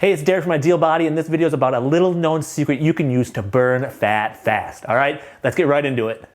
Hey, it's Derek from Ideal Body, and this video is about a little known secret you can use to burn fat fast. All right, let's get right into it.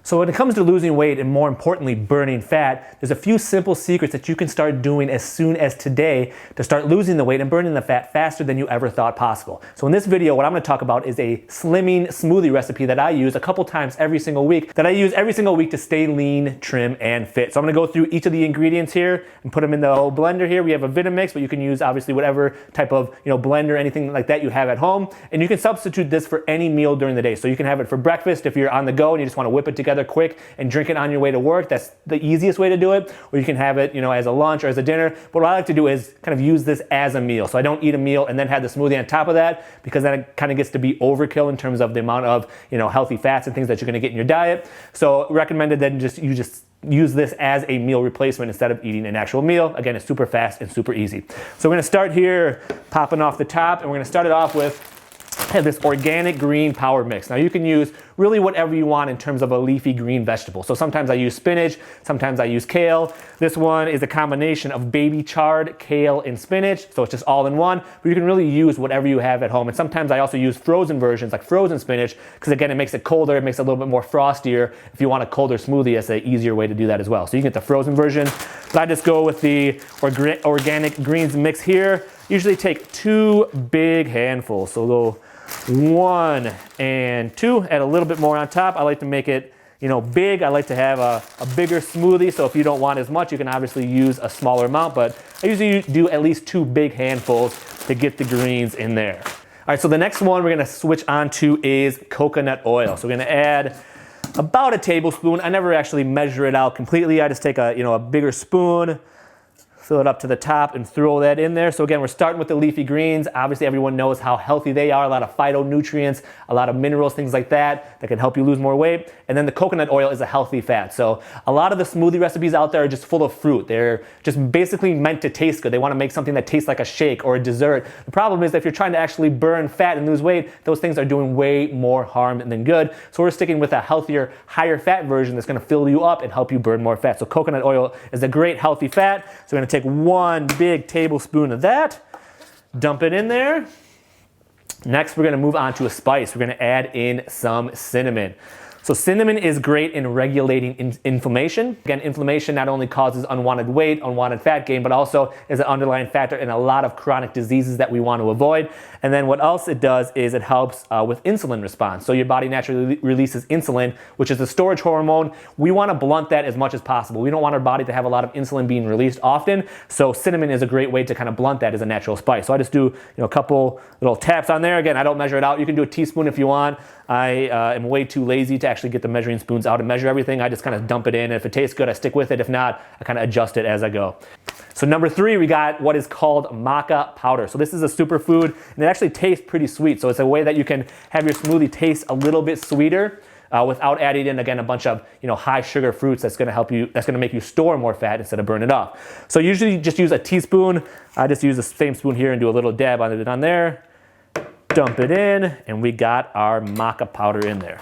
So when it comes to losing weight and more importantly burning fat, there's a few simple secrets that you can start doing as soon as today to start losing the weight and burning the fat faster than you ever thought possible. So in this video, what I'm going to talk about is a slimming smoothie recipe that I use a couple times every single week, to stay lean, trim, and fit. So I'm going to go through each of the ingredients here and put them in the old blender here. We have a Vitamix, but you can use obviously whatever type of blender, anything like that you have at home. And you can substitute this for any meal during the day. So you can have it for breakfast if you're on the go and you just want to whip it together quick and drink it on your way to work. That's the easiest way to do it. Or you can have it, as a lunch or as a dinner. But what I like to do is kind of use this as a meal. So I don't eat a meal and then have the smoothie on top of that, because then it kind of gets to be overkill in terms of the amount of, healthy fats and things that you're going to get in your diet. So recommended that you just use this as a meal replacement instead of eating an actual meal. Again, it's super fast and super easy. So we're going to start here popping off the top, and we're going to start it off with this organic green power mix. Now you can use really whatever you want in terms of a leafy green vegetable. So sometimes I use spinach, sometimes I use kale. This one is a combination of baby chard, kale, and spinach. So it's just all in one, but you can really use whatever you have at home. And sometimes I also use frozen versions like frozen spinach, because again, it makes it colder, it makes it a little bit more frostier. If you want a colder smoothie, that's an easier way to do that as well. So you can get the frozen version, but I just go with the organic greens mix here. Usually take 2 big handfuls. So we'll go 1 and 2, add a little bit more on top. I like to make it, big. I like to have a bigger smoothie. So if you don't want as much, you can obviously use a smaller amount, but I usually do at least 2 big handfuls to get the greens in there. All right, so the next one we're gonna switch on to is coconut oil. So we're gonna add about a tablespoon. I never actually measure it out completely. I just take a bigger spoon, fill it up to the top and throw that in there. So again, we're starting with the leafy greens. Obviously everyone knows how healthy they are, a lot of phytonutrients, a lot of minerals, things like that can help you lose more weight. And then the coconut oil is a healthy fat. So a lot of the smoothie recipes out there are just full of fruit. They're just basically meant to taste good. They want to make something that tastes like a shake or a dessert. The problem is that if you're trying to actually burn fat and lose weight, those things are doing way more harm than good. So we're sticking with a healthier, higher fat version that's going to fill you up and help you burn more fat. So coconut oil is a great healthy fat. So we're going to take 1 big tablespoon of that, dump it in there. Next, we're going to move on to a spice. We're going to add in some cinnamon. So cinnamon is great in regulating inflammation. Again, inflammation not only causes unwanted weight, unwanted fat gain, but also is an underlying factor in a lot of chronic diseases that we want to avoid. And then what else it does is it helps with insulin response. So your body naturally releases insulin, which is a storage hormone. We want to blunt that as much as possible. We don't want our body to have a lot of insulin being released often. So cinnamon is a great way to kind of blunt that as a natural spice. So I just do a couple little taps on there. Again, I don't measure it out. You can do a teaspoon if you want. I am way too lazy to actually get the measuring spoons out and measure everything. I just kind of dump it in. If it tastes good, I stick with it. If not, I kind of adjust it as I go. So number 3, we got what is called MACA powder. So this is a superfood, and it actually tastes pretty sweet. So it's a way that you can have your smoothie taste a little bit sweeter without adding in, again, a bunch of high sugar fruits that's going to help you, that's going to make you store more fat instead of burn it off. So usually just use a teaspoon. I just use the same spoon here and do a little dab on it on there. Dump it in, and we got our MACA powder in there.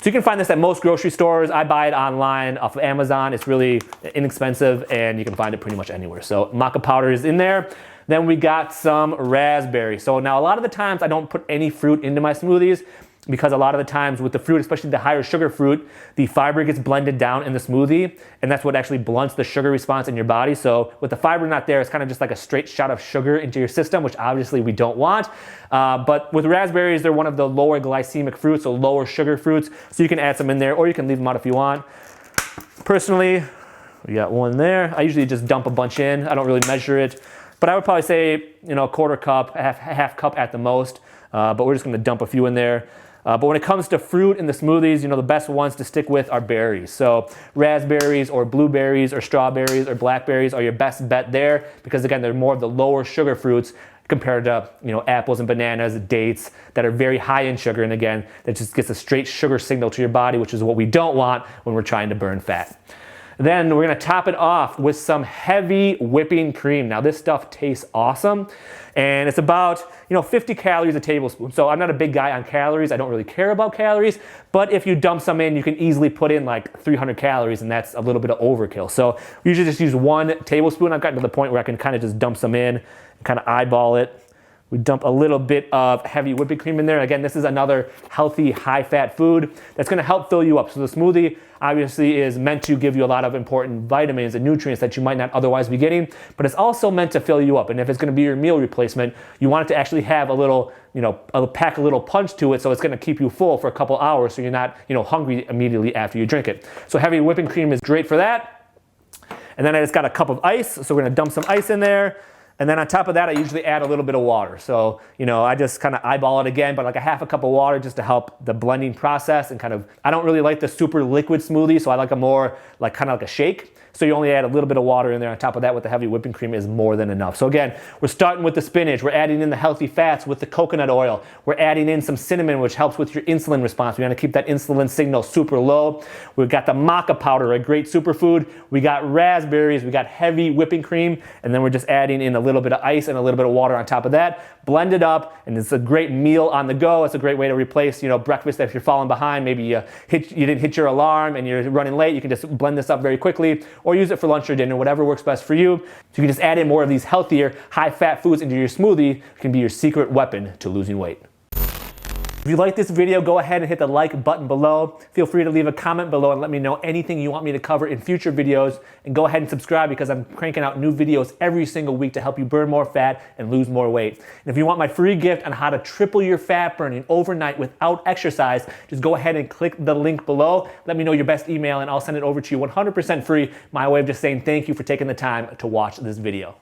So you can find this at most grocery stores. I buy it online off of Amazon. It's really inexpensive, and you can find it pretty much anywhere. So MACA powder is in there. Then we got some raspberries. So now a lot of the times I don't put any fruit into my smoothies, because a lot of the times with the fruit, especially the higher sugar fruit, the fiber gets blended down in the smoothie, and that's what actually blunts the sugar response in your body. So with the fiber not there, it's kind of just like a straight shot of sugar into your system, which obviously we don't want. But with raspberries, they're one of the lower glycemic fruits, so lower sugar fruits. So you can add some in there, or you can leave them out if you want. Personally, we got 1 there. I usually just dump a bunch in. I don't really measure it, but I would probably say, a quarter cup, half cup at the most. But we're just going to dump a few in there. But when it comes to fruit in the smoothies, the best ones to stick with are berries. So raspberries or blueberries or strawberries or blackberries are your best bet there, because again, they're more of the lower sugar fruits compared to apples and bananas, dates that are very high in sugar. And again, that just gets a straight sugar signal to your body, which is what we don't want when we're trying to burn fat. And Then we're gonna top it off with some heavy whipping cream. Now this stuff tastes awesome, and it's about 50 calories a tablespoon. So I'm not a big guy on calories. I don't really care about calories, but if you dump some in, you can easily put in like 300 calories, and that's a little bit of overkill. So we usually just use 1 tablespoon. I've gotten to the point where I can kind of just dump some in and kind of eyeball it. We dump a little bit of heavy whipping cream in there. Again, this is another healthy, high-fat food that's gonna help fill you up. So the smoothie obviously is meant to give you a lot of important vitamins and nutrients that you might not otherwise be getting, but it's also meant to fill you up. And if it's gonna be your meal replacement, you want it to actually have a little, pack a little punch to it, so it's gonna keep you full for a couple hours so you're not, hungry immediately after you drink it. So heavy whipping cream is great for that. And then I just got a cup of ice, so we're gonna dump some ice in there. And then on top of that, I usually add a little bit of water. So, I just kind of eyeball it again, but like a half a cup of water just to help the blending process and I don't really like the super liquid smoothie, so I like a more kind of like a shake. So you only add a little bit of water in there. On top of that, with the heavy whipping cream is more than enough. So again, we're starting with the spinach. We're adding in the healthy fats with the coconut oil. We're adding in some cinnamon, which helps with your insulin response. We want to keep that insulin signal super low. We've got the maca powder, a great superfood. We got raspberries. We got heavy whipping cream. And then we're just adding in a little bit of ice and a little bit of water on top of that. Blend it up, and it's a great meal on the go. It's a great way to replace, breakfast if you're falling behind. Maybe you didn't hit your alarm and you're running late. You can just blend this up very quickly, or use it for lunch or dinner, whatever works best for you. So you can just add in more of these healthier, high-fat foods into your smoothie. It can be your secret weapon to losing weight. If you like this video, go ahead and hit the like button below. Feel free to leave a comment below and let me know anything you want me to cover in future videos. And go ahead and subscribe, because I'm cranking out new videos every single week to help you burn more fat and lose more weight. And if you want my free gift on how to triple your fat burning overnight without exercise, just go ahead and click the link below. Let me know your best email and I'll send it over to you 100% free. My way of just saying thank you for taking the time to watch this video.